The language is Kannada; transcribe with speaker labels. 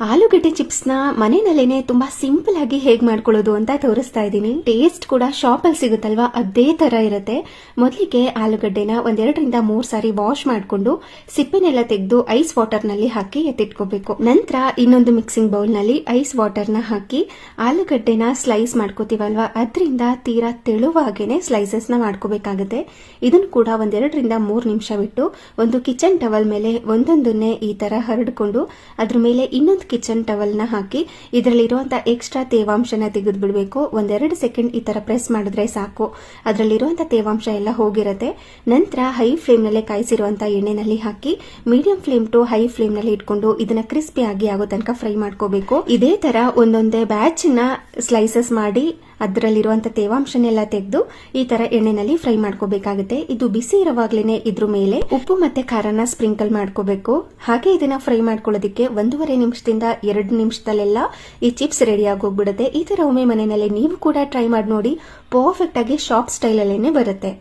Speaker 1: ಆಲೂಗಡ್ಡೆ ಚಿಪ್ಸ್ನ ಮನೆಯಲ್ಲೇನೆ ತುಂಬಾ ಸಿಂಪಲ್ ಆಗಿ ಹೇಗ್ ಮಾಡ್ಕೊಳ್ಳೋದು ಅಂತ ತೋರಿಸ್ತಾ ಇದ್ದೀನಿ. ಟೇಸ್ಟ್ ಕೂಡ ಶಾಪ್ ಅಲ್ಲಿ ಸಿಗುತ್ತಲ್ವಾ, ಅದೇ ತರ ಇರುತ್ತೆ. ಮೊದಲಿಗೆ ಆಲೂಗಡ್ಡೆನ 2ರಿಂದ 3 ಸಾರಿ ವಾಶ್ ಮಾಡ್ಕೊಂಡು ಸಿಪ್ಪೆನೆಲ್ಲ ತೆಗೆದು ಐಸ್ ವಾಟರ್ ನಲ್ಲಿ ಹಾಕಿ ಎತ್ತಿಟ್ಕೋಬೇಕು. ನಂತರ ಇನ್ನೊಂದು ಮಿಕ್ಸಿಂಗ್ ಬೌಲ್ ನಲ್ಲಿ ಐಸ್ ವಾಟರ್ ನ ಹಾಕಿ ಆಲೂಗಡ್ಡೆನ ಸ್ಲೈಸ್ ಮಾಡ್ಕೋತೀವಲ್ವಾ, ಅದರಿಂದ ತೀರಾ ತೆಳುವಾಗೇನೆ ಸ್ಲೈಸಸ್ ನ ಮಾಡ್ಕೋಬೇಕಾಗುತ್ತೆ. ಇದನ್ನು ಕೂಡ 2ರಿಂದ 3 ನಿಮಿಷ ಬಿಟ್ಟು ಒಂದು ಕಿಚನ್ ಟವಲ್ ಮೇಲೆ ಒಂದೊಂದನ್ನೇ ಈ ತರ ಹರಡ್ಕೊಂಡು ಅದ್ರ ಮೇಲೆ ಇನ್ನೊಂದು ಕಿಚನ್ ಟವಲ್ ನ ಹಾಕಿ ಇದರಲ್ಲಿರುವಂತಹ ಎಕ್ಸ್ಟ್ರಾ ತೇವಾಂಶನ ತೆಗೆದು ಬಿಡಬೇಕು. 1-2 ಸೆಕೆಂಡ್ ಈ ತರ ಪ್ರೆಸ್ ಮಾಡಿದ್ರೆ ಸಾಕು, ಅದರಲ್ಲಿರುವಂತಹ ತೇವಾಂಶ ಎಲ್ಲ ಹೋಗಿರುತ್ತೆ. ನಂತರ ಹೈ ಫ್ಲೇಮ್ ನಲ್ಲೇ ಕಾಯಿಸಿರುವಂತಹ ಎಣ್ಣೆನಲ್ಲಿ ಹಾಕಿ medium flame to high flame ನಲ್ಲಿ ಇಟ್ಕೊಂಡು ಇದನ್ನ ಕ್ರಿಸ್ಪಿ ಆಗಿ ಆಗೋ ತನಕ ಫ್ರೈ ಮಾಡ್ಕೋಬೇಕು. ಇದೇ ತರ ಒಂದೊಂದೇ ಬ್ಯಾಚ್ ನ ಸ್ಲೈಸಸ್ ಮಾಡಿ ಅದರಲ್ಲಿರುವಂತಹ ತೇವಾಂಶನೆಲ್ಲ ತೆಗೆದು ಈ ತರ ಎಣ್ಣೆನಲ್ಲಿ ಫ್ರೈ ಮಾಡ್ಕೋಬೇಕಾಗುತ್ತೆ. ಇದು ಬಿಸಿ ಇರುವಾಗ್ಲೇನೆ ಇದ್ರ ಮೇಲೆ ಉಪ್ಪು ಮತ್ತೆ ಖಾರನ ಸ್ಪ್ರಿಂಕಲ್ ಮಾಡ್ಕೋಬೇಕು. ಹಾಗೆ ಇದನ್ನ ಫ್ರೈ ಮಾಡ್ಕೊಳ್ಳೋದಕ್ಕೆ 1.5 ನಿಮಿಷದಿಂದ 2 ನಿಮಿಷದಲ್ಲೆಲ್ಲ ಈ ಚಿಪ್ಸ್ ರೆಡಿ ಆಗೋಗ್ಬಿಡುತ್ತೆ. ಈ ತರ ಒಮ್ಮೆ ಮನೆಯಲ್ಲಿ ನೀವು ಕೂಡ ಟ್ರೈ ಮಾಡಿ ನೋಡಿ, ಪರ್ಫೆಕ್ಟ್ ಆಗಿ ಶಾಪ್ ಸ್ಟೈಲ್ ಅಲ್ಲೇನೆ ಬರುತ್ತೆ.